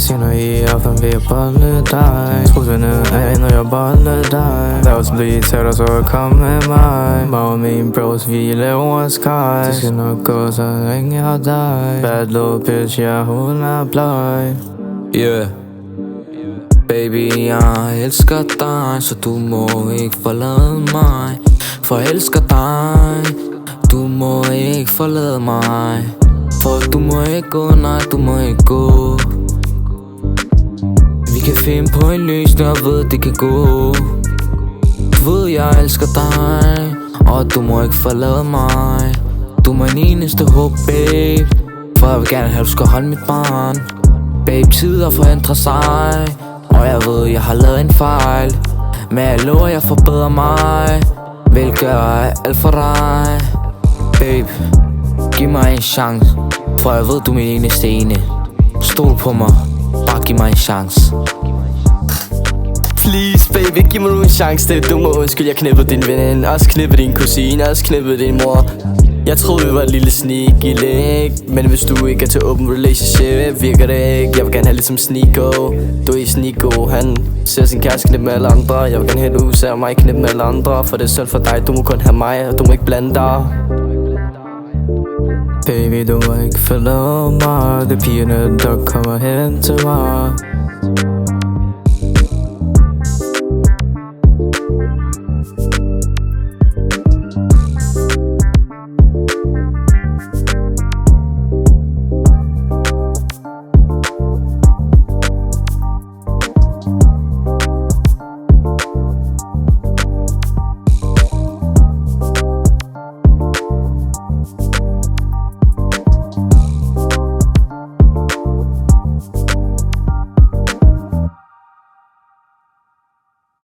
Senere i aften vil jeg bolde dig. Truslerne af, når jeg bolde dig. Lad os blive tæt og så kom med mig. Mig og mine bros, vi laver sky. Det skal nok gå, så længe jeg har dig. Bad little bitch, ja, hun er bleg. Yeah. Baby, jeg elsker dig, så du må ikke forlade mig. For jeg elsker dig, du må ikke forlade mig. For du må ikke gå, nej, du må ikke gå. Vi kan finde på en løsning, og ved det kan gå. Du ved, jeg elsker dig, og du må ikke forlade mig. Du er min eneste håb, babe. For jeg vil gerne have, du skal holde mit barn. Babe, tider forandrer sig, og jeg ved, jeg har lavet en fejl. Men jeg lover, jeg forbedrer mig. Vil gøre alt for dig. Babe, giv mig en chance, for jeg ved, du er min eneste ene. Stol på mig, bare giv mig en chance. Please baby, giv mig nu en chance til. Du må undskylde, jeg knippede din veninde. Også knippede din kusine, også knippede din mor. Jeg troede vi var et lille sneaky link. Men hvis du ikke er til open relationship, virker det ikke. Jeg vil gerne have lidt som Sneeko. Du er i Sneeko, han ser sin kæreste knippe med alle andre. Jeg vil gerne have, du ser mig knippe med alle andre. For det er synd for dig, du må kun have mig, og du må ikke blande dig. Baby, du må ikke forlade mig. Det er pigerne, der kommer hen til mig.